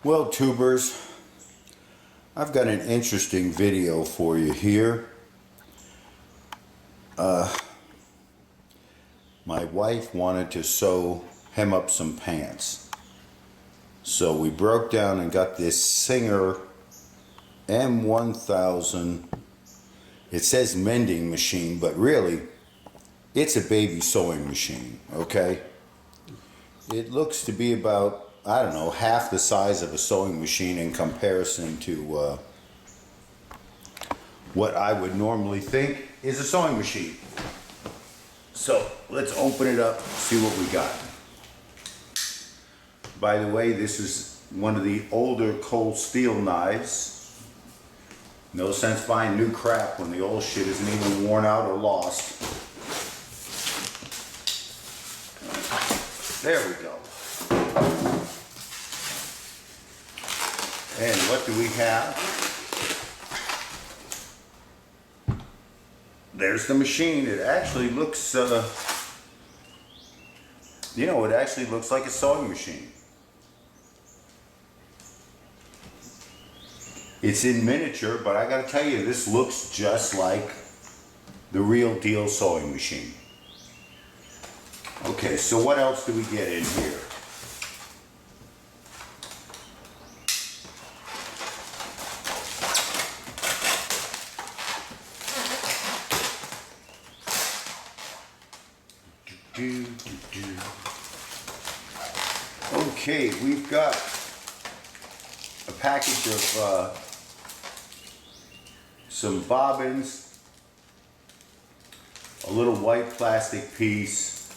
Well, tubers, I've got an interesting video for you here. My wife wanted to hem up some pants. So we broke down and got this Singer M1000. It says mending machine, but really it's a baby sewing machine, okay? It looks to be about, I don't know, half the size of a sewing machine in comparison to what I would normally think is a sewing machine. So let's open it up, see what we got. By the way, this is one of the older cold steel knives. No sense buying new crap when the old shit isn't even worn out or lost. There we go. And what do we have? There's the machine. It actually looks, it actually looks like a sewing machine. It's in miniature, but I gotta tell you, this looks just like the real deal sewing machine. Okay, so what else do we get in here? Okay, we've got a package of some bobbins, a little white plastic piece,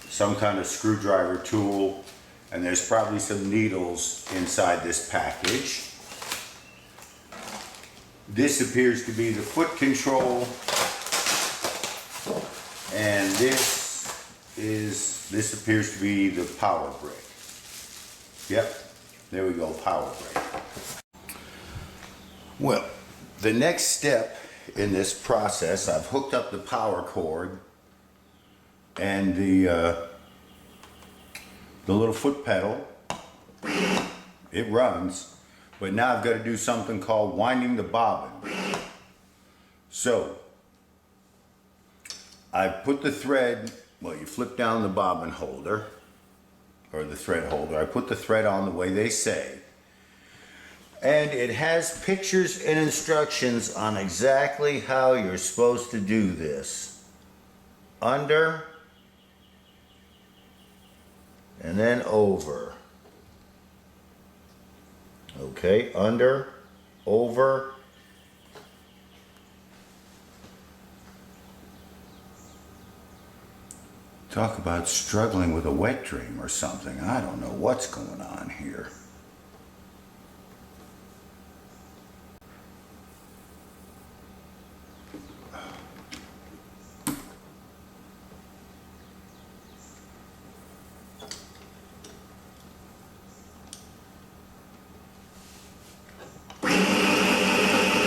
some kind of screwdriver tool, and there's probably some needles inside this package. This appears to be the foot control, and this appears to be the power brick. Yep, there we go, power brick. Well, the next step in this process, I've hooked up the power cord and the little foot pedal. It runs, but now I've got to do something called winding the bobbin. So I put the thread, well, you flip down the bobbin holder, or the thread holder. I put the thread on the way they say. And it has pictures and instructions on exactly how you're supposed to do this. Under, and then over. Okay, under, over. Talk about struggling with a wet dream or something. I don't know what's going on here.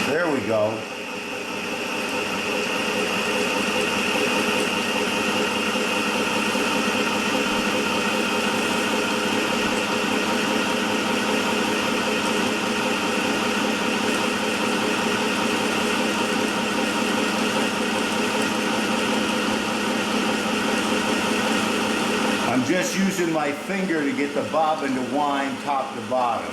There we go. I'm just using my finger to get the bobbin to wind top to bottom.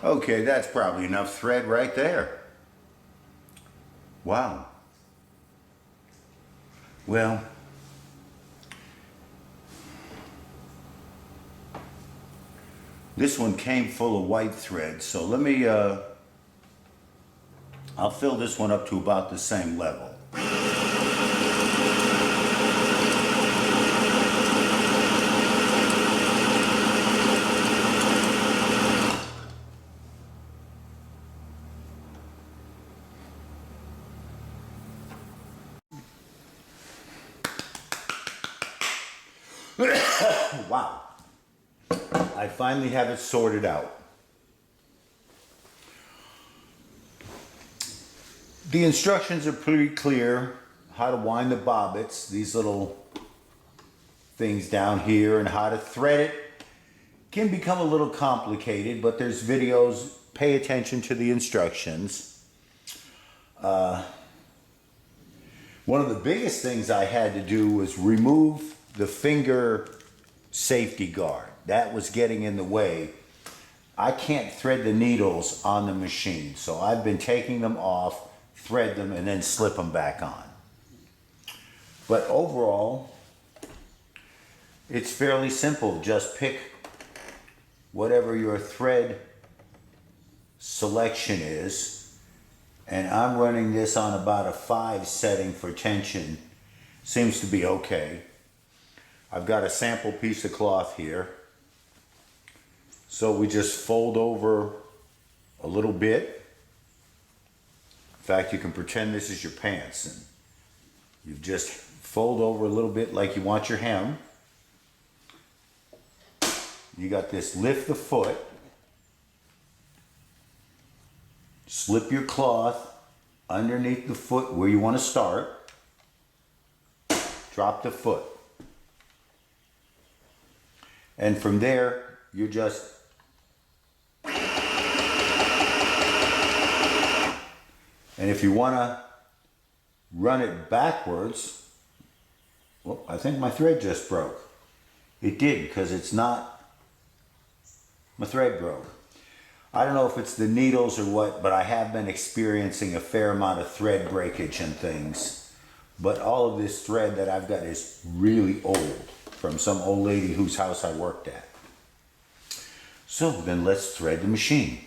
Okay, that's probably enough thread right there. Wow. Well, this one came full of white thread, so let me, I'll fill this one up to about the same level. Wow. I finally have it sorted out. The instructions are pretty clear how to wind the bobbets, these little things down here, and how to thread it. Can become a little complicated, but there's videos. Pay attention to the instructions. One of the biggest things I had to do was remove the finger safety guard. That was getting in the way. I can't thread the needles on the machine, so I've been taking them off, thread them, and then slip them back on. But overall, it's fairly simple. Just pick whatever your thread selection is, and I'm running this on about a 5 setting for tension. Seems to be okay. I've got a sample piece of cloth here. So we just fold over a little bit. In fact, you can pretend this is your pants, and you just fold over a little bit like you want your hem. You got this, lift the foot, slip your cloth underneath the foot where you want to start, drop the foot. And from there, you just and if you want to run it backwards, well, I think my thread just broke. It did, because it's not, my thread broke. I don't know if it's the needles or what, but I have been experiencing a fair amount of thread breakage and things. But all of this thread that I've got is really old, from some old lady whose house I worked at. So then let's thread the machine.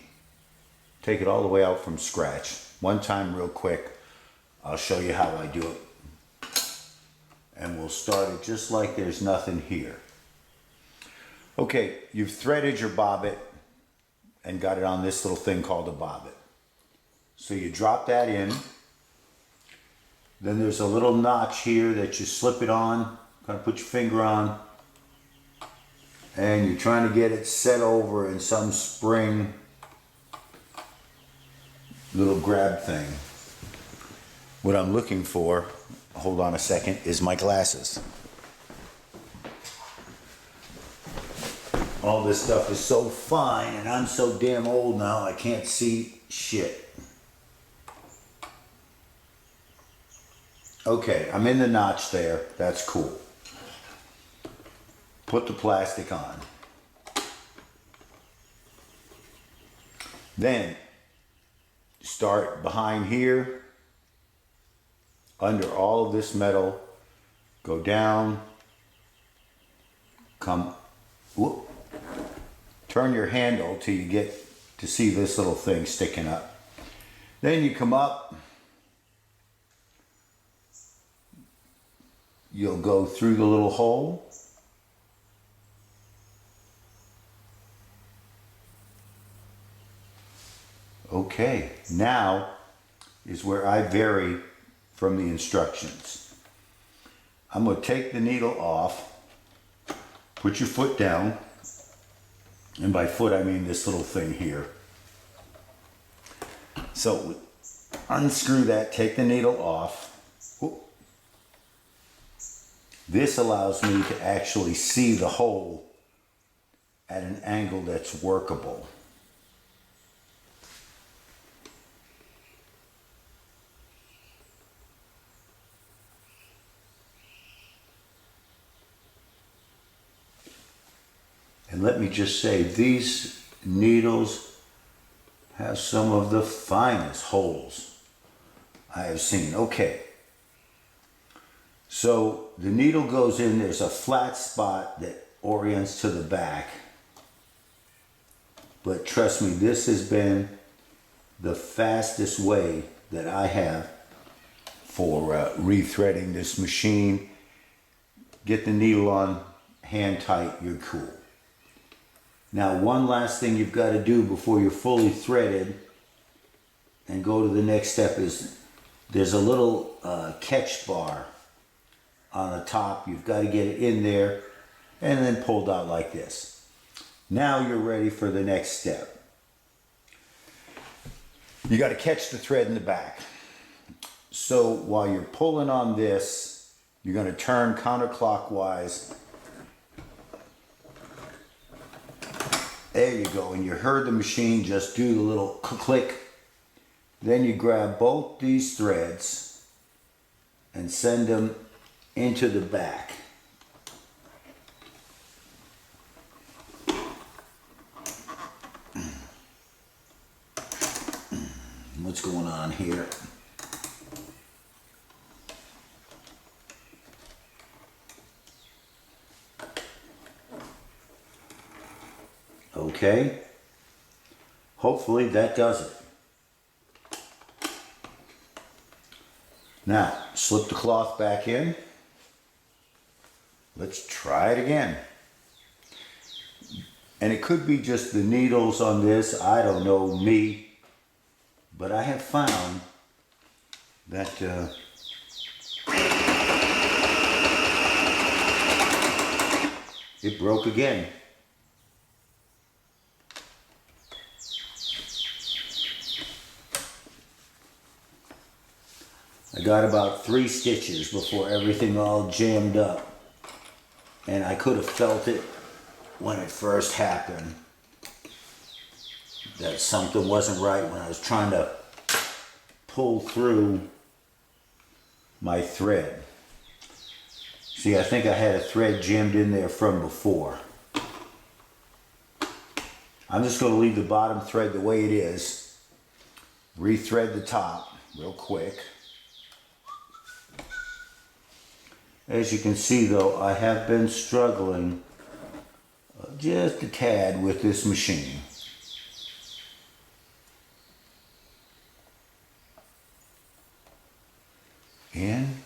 Take it all the way out from scratch. One time real quick, I'll show you how I do it. And we'll start it just like there's nothing here. Okay, you've threaded your bobbit and got it on this little thing called a bobbit. So you drop that in. Then there's a little notch here that you slip it on, kind of put your finger on, and you're trying to get it set over in some spring little grab thing. What I'm looking for, hold on a second, is my glasses. All this stuff is so fine, and I'm so damn old now I can't see shit. Okay, I'm in the notch there. That's cool. Put the plastic on. Then start behind here, under all of this metal, go down, come, whoop, turn your handle till you get to see this little thing sticking up. Then you come up, you'll go through the little hole. Okay, now is where I vary from the instructions. I'm going to take the needle off, put your foot down, and by foot I mean this little thing here. So unscrew that, take the needle off. Whoop. This allows me to actually see the hole at an angle that's workable. And let me just say, these needles have some of the finest holes I have seen. Okay. So the needle goes in, there's a flat spot that orients to the back. But trust me, this has been the fastest way that I have for rethreading this machine. Get the needle on hand tight, you're cool. Now, one last thing you've got to do before you're fully threaded and go to the next step is there's a little catch bar on the top. You've got to get it in there and then pulled out like this. Now you're ready for the next step. You got to catch the thread in the back. So while you're pulling on this, you're going to turn counterclockwise. There you go, and you heard the machine just do the little click. Then you grab both these threads and send them into the back. What's going on here? Okay. Hopefully that does it. Now, slip the cloth back in. Let's try it again. And it could be just the needles on this, I don't know, me. But I have found that it broke again. I got about 3 stitches before everything all jammed up. And I could have felt it when it first happened. That something wasn't right when I was trying to pull through my thread. See, I think I had a thread jammed in there from before. I'm just going to leave the bottom thread the way it is. Rethread the top real quick. As you can see though, I have been struggling just a tad with this machine. In.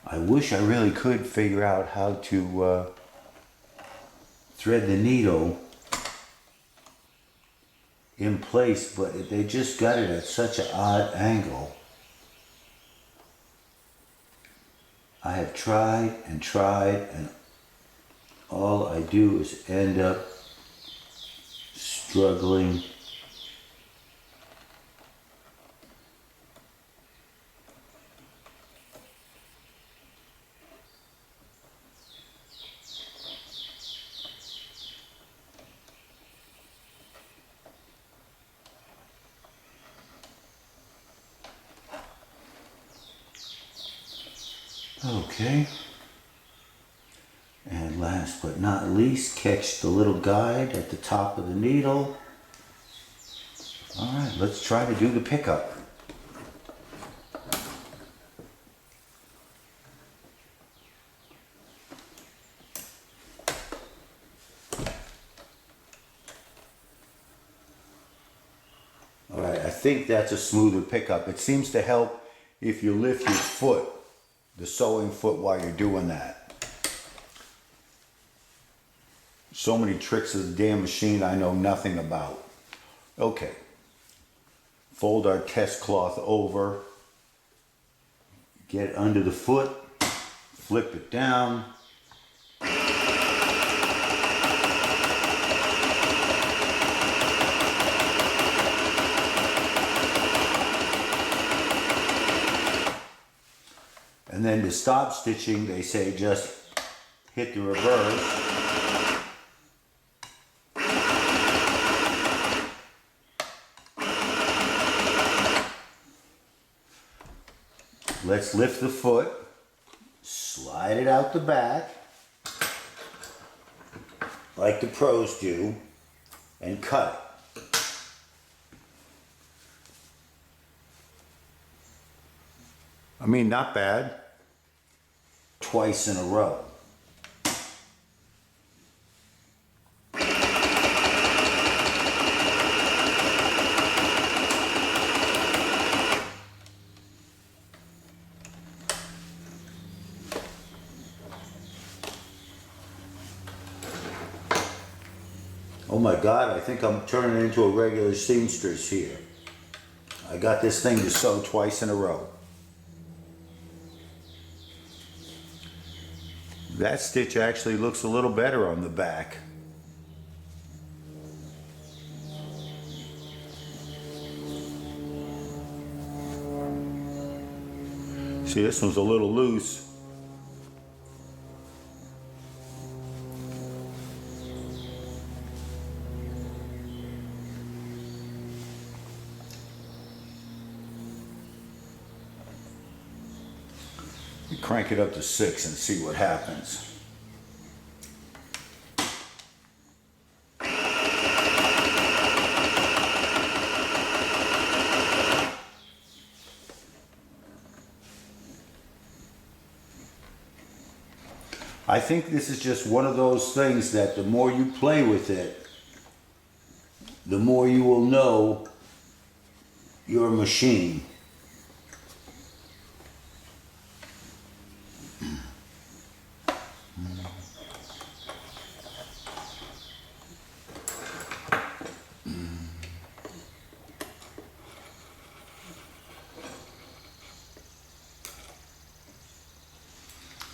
I wish I really could figure out how to thread the needle in place, but they just got it at such an odd angle. I have tried, and all I do is end up struggling. Okay, and last but not least, catch the little guide at the top of the needle. All right, let's try to do the pickup. All right, I think that's a smoother pickup. It seems to help if you lift your foot, the sewing foot, while you're doing that. So many tricks of the damn machine I know nothing about. Okay. Fold our test cloth over. Get it under the foot. Flip it down. And then to stop stitching, they say just hit the reverse. Let's lift the foot, slide it out the back, like the pros do, and cut it. I mean, not bad. Twice in a row. Oh my God, I think I'm turning into a regular seamstress here. I got this thing to sew twice in a row. That stitch actually looks a little better on the back. See, this one's a little loose. You crank it up to 6 and see what happens. I think this is just one of those things that the more you play with it, the more you will know your machine.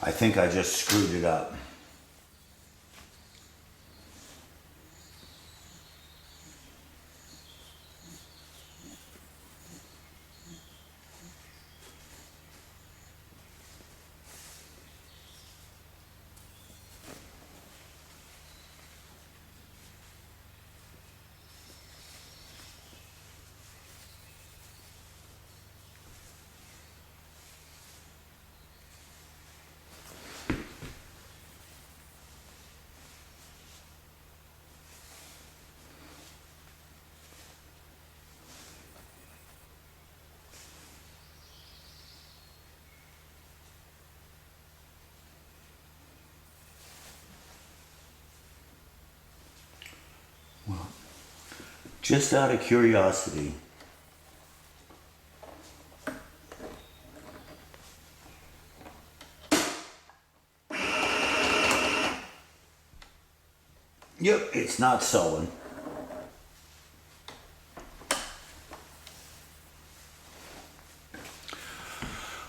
I think I just screwed it up. Well, just out of curiosity, yep, it's not sewing.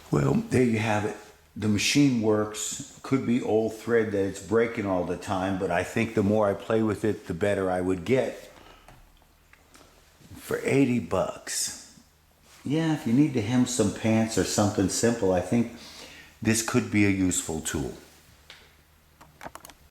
Well, there you have it. The machine works. Could be old thread that it's breaking all the time, but I think the more I play with it, the better I would get. For 80 bucks. Yeah, if you need to hem some pants or something simple, I think this could be a useful tool.